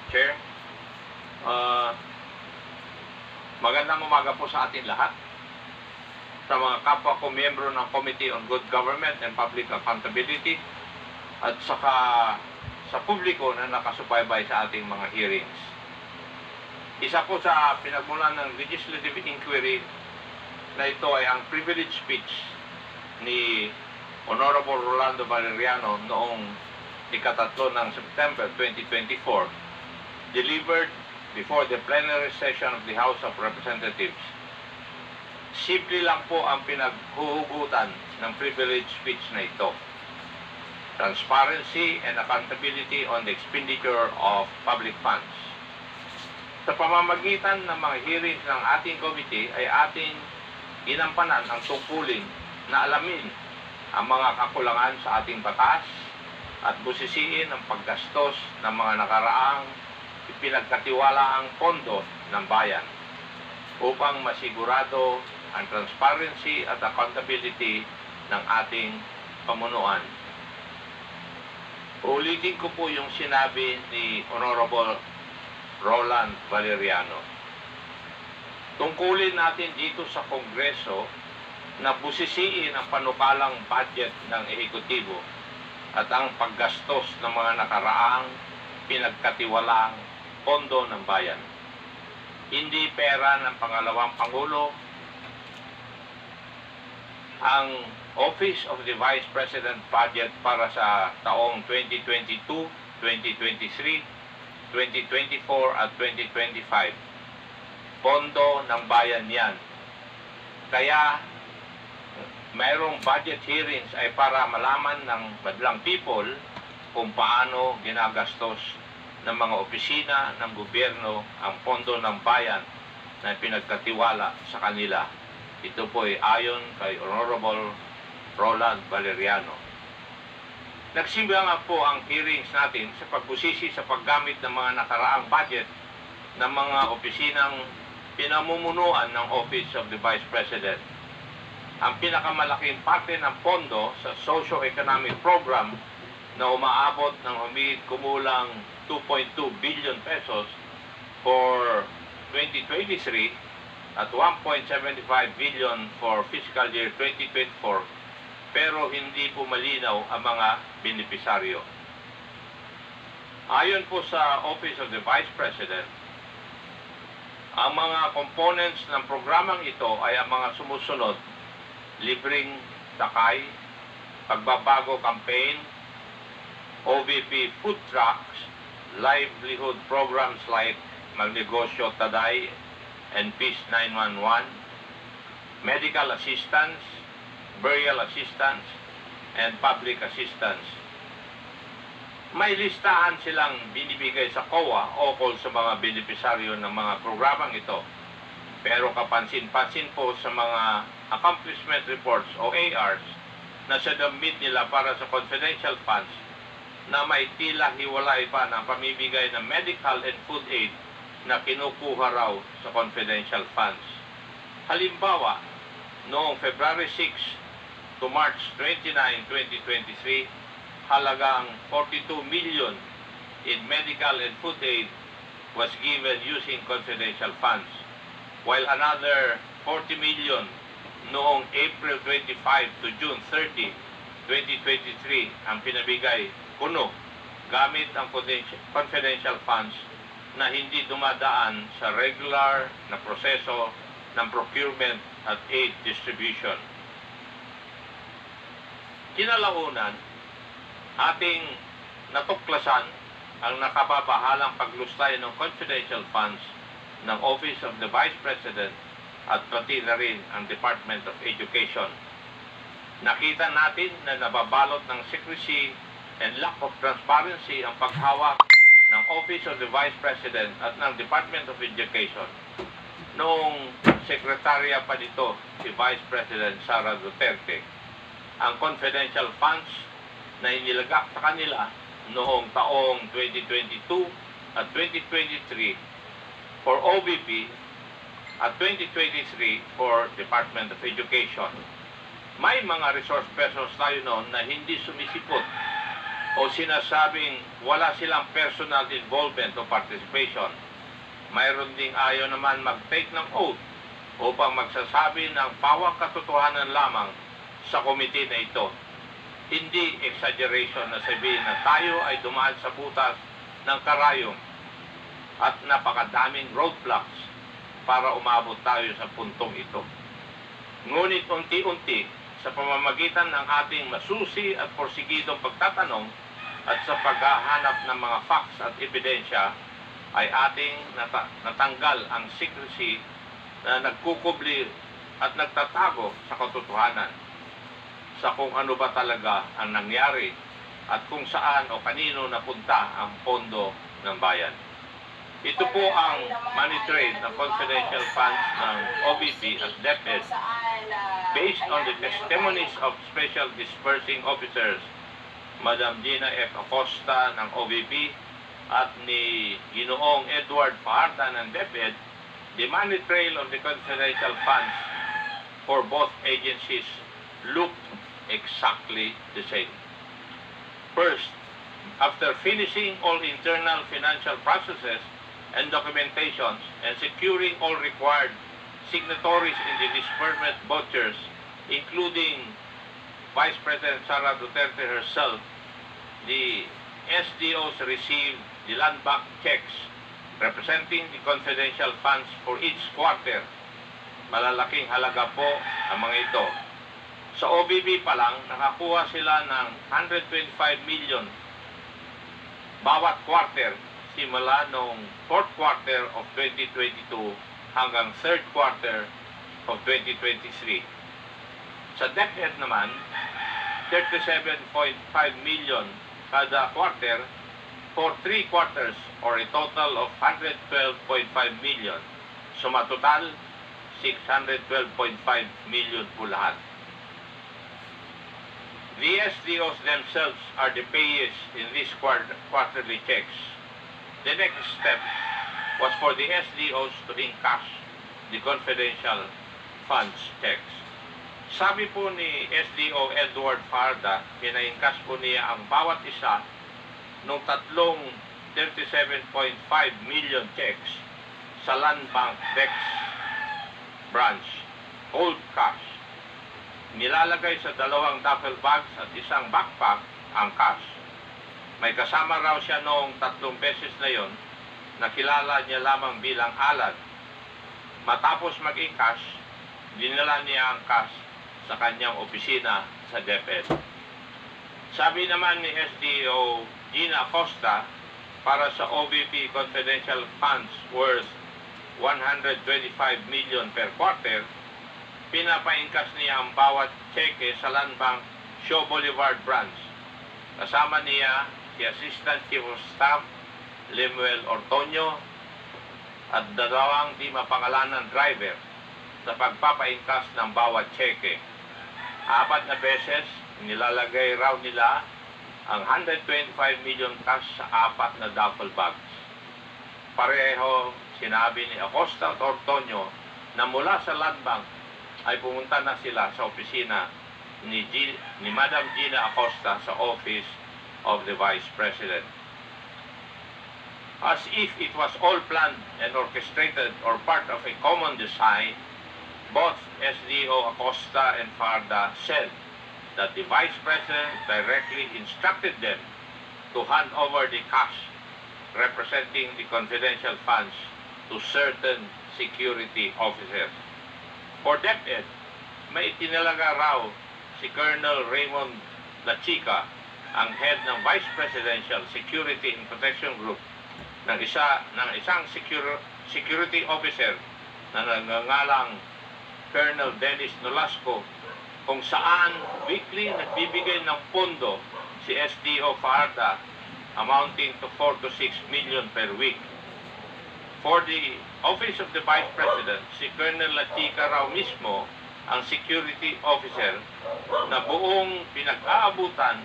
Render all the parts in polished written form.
Chair. Magandang umaga po sa atin lahat. Sa mga kapwa ko miyembro ng Committee on Good Government and Public Accountability at saka sa publiko na nakasubaybay sa ating mga hearings. Isa po sa pinagmulan ng legislative inquiry na ito ay ang privilege speech ni Honorable Rolando Valeriano noong ika-3 ng September 2024 delivered before the plenary session of the House of Representatives. Simple lang po ang pinaghuhugutan ng privilege speech na ito. Transparency and accountability on the expenditure of public funds. Sa pamamagitan ng mga hearings ng ating committee ay ating ginampanan ang tungkulin na alamin ang mga kakulangan sa ating batas at busisiin ang paggastos ng mga nakaraang ipinagkatiwalaang pondo ng bayan upang masigurado ang transparency at accountability ng ating pamunuan. Ulitin ko po yung sinabi ni Honorable Roland Valeriano. Tungkulin natin dito sa Kongreso na busisiin ang panukalang budget ng ehekutibo at ang paggastos ng mga nakaraang pinagkatiwalaang pondo ng bayan. Hindi pera ng pangalawang Pangulo. Ang Office of the Vice President budget para sa taong 2022, 2023, 2024 at 2025. Pondo ng bayan yan. Kaya mayroong budget hearings ay para malaman ng madlang people kung paano ginagastos ng mga opisina ng gobyerno ang pondo ng bayan na pinagkatiwala sa kanila. Ito po ay ayon kay Honorable Roland Valeriano. Nagsimula nga po ang hearings natin sa pagbusisi sa paggamit ng mga nakaraang budget ng mga opisinang pinamumunuan ng Office of the Vice President. Ang pinakamalaking parte ng pondo sa socio-economic program na umaabot ng humigit kumulang 2.2 billion pesos for 2023 at 1.75 billion for fiscal year 2024, pero hindi po malinaw ang mga benepisaryo. Ayon po sa Office of the Vice President, ang mga components ng programang ito ay ang mga sumusunod: libreng sakay, pagbabago campaign, OVP food trucks, livelihood programs like Magnegosyo Taday and Peace 911, medical assistance, burial assistance, and public assistance. May listahan silang binibigay sa COA ukol sa mga benepisaryo ng mga programang ito. Pero kapansin-pansin po sa mga accomplishment reports o ARs na sinubmit nila para sa confidential funds na may tila hiwalay pa ng pamimigay ng medical and food aid na kinukuha raw sa confidential funds. Halimbawa, noong February 6 to March 29, 2023, halagang 42 million in medical and food aid was given using confidential funds, while another 40 million noong April 25 to June 30, 2023 ang pinabigay kuno gamit ang confidential funds na hindi dumadaan sa regular na proseso ng procurement at aid distribution. Kinalaunan, ating natuklasan ang nakababahalang paglustay ng confidential funds ng Office of the Vice President at pati na rin ang Department of Education. Nakita natin na nababalot ng secrecy and lack of transparency ang paghawak ng Office of the Vice President at ng Department of Education. Noong sekretarya pa dito si Vice President Sara Duterte, ang confidential funds na inilagak sa kanila noong taong 2022 at 2023 for OVP at 2023 for Department of Education. May mga resource persons tayo noon na hindi sumisipot o sinasabing wala silang personal involvement o participation. Mayroon ding ayaw naman mag-take ng oath upang magsasabi ng pawang katotohanan lamang sa komite na ito. Hindi exaggeration na sabihin na tayo ay dumaan sa butas ng karayom at napakadaming roadblocks para umabot tayo sa puntong ito. Ngunit unti-unti, sa pamamagitan ng ating masusi at porsigidong pagtatanong at sa paghahanap ng mga facts at ebidensya, ay ating natanggal ang secrecy na nagkukubli at nagtatago sa katotohanan sa kung ano ba talaga ang nangyari at kung saan o kanino napunta ang pondo ng bayan. Ito po ang money trail ng confidential funds ng OVP at DepEd based on the testimonies of Special Disbursing Officers Madam Gina F. Acosta ng OVP at ni Ginoong Edward Fajarda ng DepEd. The money trail of the confidential funds for both agencies looked exactly the same. First, after finishing all internal financial processes and documentations and securing all required signatories in the disbursement vouchers, including Vice President Sara Duterte herself, the SDOs received the land bank checks representing the confidential funds for each quarter. Malalaking halaga po ang mga ito. Sa OVP pa lang, nakakuha sila ng 125 million bawat quarter simula noong 4th quarter of 2022 hanggang 3rd quarter of 2023. Sa DepEd naman, 37.5 million kada quarter for 3 quarters or a total of 112.5 million. So matotal, 612.5 million po lahat. The SDOs themselves are the payees in these quarterly checks. The next step was for the SDOs to encash the confidential funds checks. Sabi po ni SDO Edward Fajarda, pina-encash po niya ang bawat isa ng tatlong 37.5 million checks sa Land Bank Dex branch, cold cash. Nilalagay sa 2 duffel bags at isang backpack ang cash. May kasama raw siya noong 3 beses na yon na kilala niya lamang bilang Alan. Matapos mag-encash, dinala niya ang cash sa kanyang opisina sa DepEd. Sabi naman ni SDO Gina Acosta, para sa OVP confidential funds worth 125 million per quarter, pinapa-encash niya ang bawat cheque sa Land Bank Shaw Boulevard branch. Kasama niya si Assistant Chief of Staff Lemuel Ortonio at 2 di mapangalanan driver sa pagpapa-encash ng bawat cheque. 4 na beses nilalagay raw nila ang 125 million cash sa 4 na duffel bags. Pareho sinabi ni Acosta at Ortonio na mula sa Land Bank ay pumunta na sila sa opisina ni Madam Gina Acosta sa Office of the Vice President. As if it was all planned and orchestrated or part of a common design, both SDO Acosta and Fajarda said that the Vice President directly instructed them to hand over the cash representing the confidential funds to certain security officers. For DepEd, may itinalaga raw si Colonel Raymond Lachica, ang head ng Vice Presidential Security and Protection Group, ng isang security officer na nangangalang Colonel Dennis Nolasco, kung saan weekly nagbibigay ng pondo si SDO Fajarda amounting to 4 to 6 million per week. For the Office of the Vice President, si Colonel Lachica raw mismo ang security officer na buong pinag-aabutan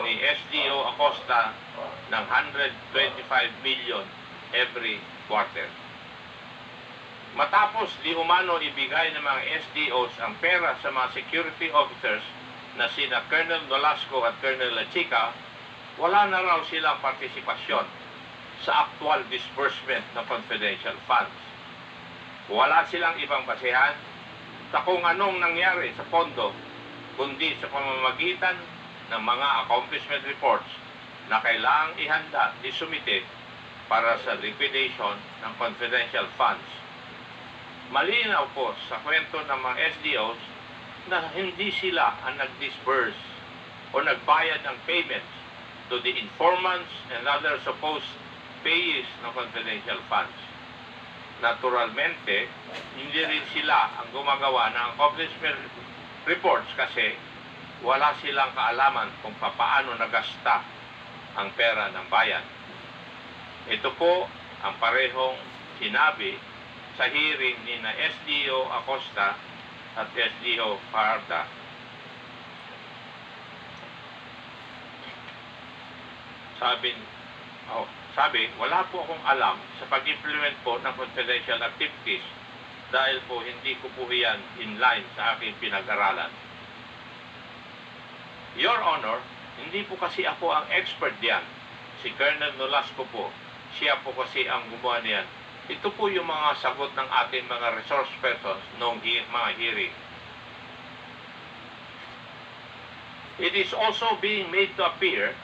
ni SDO Acosta ng 125 million every quarter. Matapos di umano ibigay ng mga SDOs ang pera sa mga security officers na sina Colonel Nolasco at Colonel Lachica, wala na raw silang partisipasyon sa actual disbursement ng confidential funds. Wala silang ibang basehan sa kung anong nangyari sa pondo, kundi sa pamamagitan ng mga accomplishment reports na kailangang ihanda, isumite para sa liquidation ng confidential funds. Malinaw po sa kwento ng mga SDOs na hindi sila ang nag-disburse o nagbayad ng payments to the informants and other supposed payees ng confidential funds. Naturalmente, hindi rin sila ang gumagawa ng accomplishment reports kasi wala silang kaalaman kung paano nagasta ang pera ng bayan. Ito po ang parehong sinabi sa hearing ni na SDO Acosta at SDO Parda. Sabi, wala po akong alam sa pag-implement po ng confidential activities dahil po hindi ko po yan in line sa aking pinag-aralan. Your Honor, hindi po kasi ako ang expert diyan. Si Colonel Nolasco po, siya po kasi ang gumawa niyan. Ito po yung mga sagot ng ating mga resource persons noong mga hearing. It is also being made to appear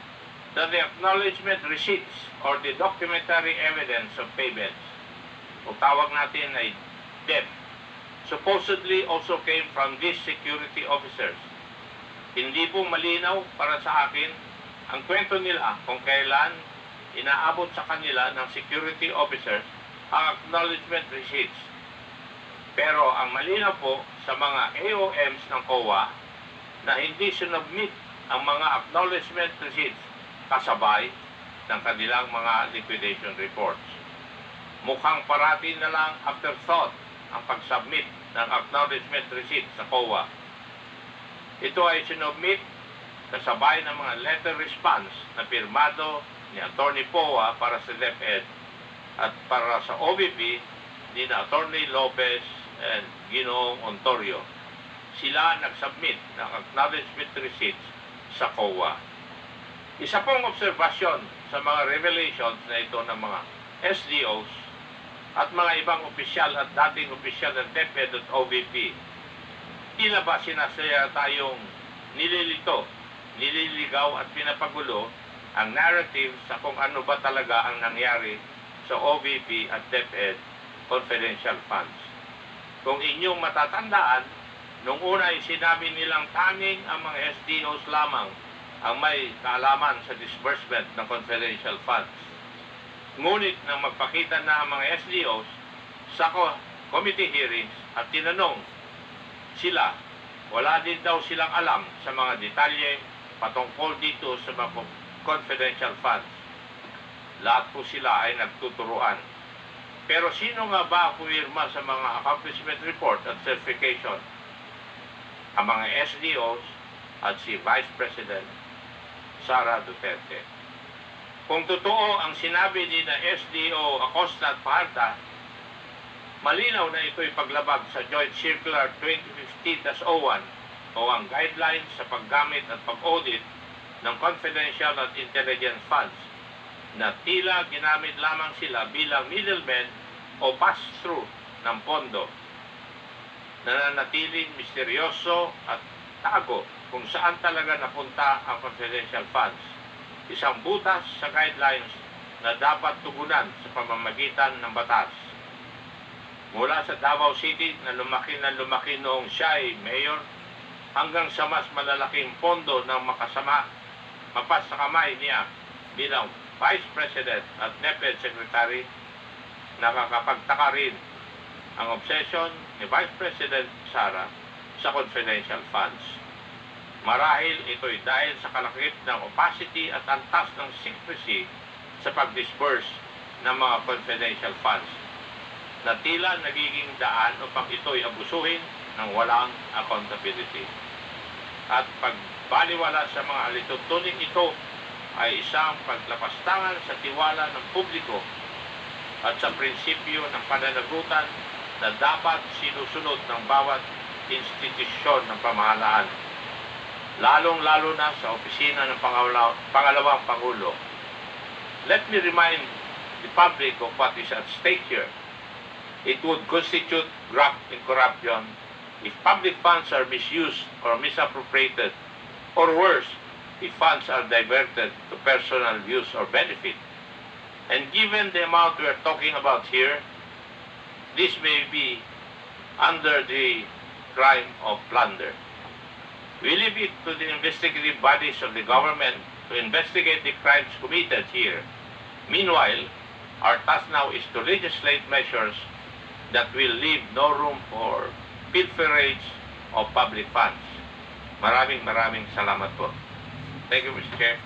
that the acknowledgement receipts or the documentary evidence of payments, o tawag natin ay DEP, supposedly also came from these security officers. Hindi po malinaw para sa akin ang kwento nila kung kailan inaabot sa kanila ng security officers ang acknowledgement receipts. Pero ang malinaw po sa mga AOMs ng COA na hindi sinubmit ang mga acknowledgement receipts kasabay ng kanilang mga liquidation reports. Mukhang parati na lang afterthought ang pag-submit ng acknowledgement receipt sa COA. Ito ay sinubmit kasabay ng mga letter response na pirmado ni Attorney Poa para sa DepEd at para sa OVP ni na Attorney Lopez and Ginoong Ontorio. Sila nagsubmit ng acknowledgement receipts sa COA. Isa pong obserbasyon sa mga revelations na ito ng mga SDOs at mga ibang opisyal at dating opisyal ng DepEd at OVP, tila ba sinasaya tayong nililito, nililigaw at pinapagulo ang narrative sa kung ano ba talaga ang nangyari sa OVP at DepEd confidential funds. Kung inyong matatandaan, nung una ay sinabi nilang tanging ang mga SDOs lamang ang may kaalaman sa disbursement ng confidential funds. Ngunit nang magpakita na ang mga SDOs sa committee hearings at tinanong sila, wala din daw silang alam sa mga detalye patungkol dito sa mga confidential funds. Lahat po sila ay nagtuturuan. Pero sino nga ba pumirma sa mga accomplishment report at certification? Ang mga SDOs at si Vice President Sara Duterte. Kung totoo ang sinabi ni na SDO Acosta at Parda, malinaw na ito'y paglabag sa Joint Circular 2015-01 o ang guidelines sa paggamit at pag-audit ng confidential at intelligence funds na tila ginamit lamang sila bilang middlemen o pass-through ng pondo, nananatiling misteryoso at tago kung saan talaga napunta ang confidential funds. Isang butas sa guidelines na dapat tugunan sa pamamagitan ng batas. Mula sa Davao City na lumaki noong siya ay mayor hanggang sa mas malalaking pondo ng mapas sa kamay niya bilang Vice President at DepEd Secretary, nakakapagtaka rin ang obsession ni Vice President Sara sa confidential funds. Marahil ito'y dahil sa kalakip ng opacity at antas ng secrecy sa pag-disburse ng mga confidential funds na tila nagiging daan upang ito'y abusuhin ng walang accountability. At pagbaliwala sa mga alituntunin ito ay isang paglapastangan sa tiwala ng publiko at sa prinsipyo ng pananagutan na dapat sinusunod ng bawat institusyon ng pamahalaan. lalong-lalo na sa opisina ng pangalawang Pangulo. Let me remind the public of what is at stake here. It would constitute graft and corruption if public funds are misused or misappropriated, or worse, if funds are diverted to personal use or benefit. And given the amount we are talking about here, this may be under the crime of plunder. We leave it to the investigative bodies of the government to investigate the crimes committed here. Meanwhile, our task now is to legislate measures that will leave no room for pilferage of public funds. Maraming salamat po. Thank you, Mr. Chair.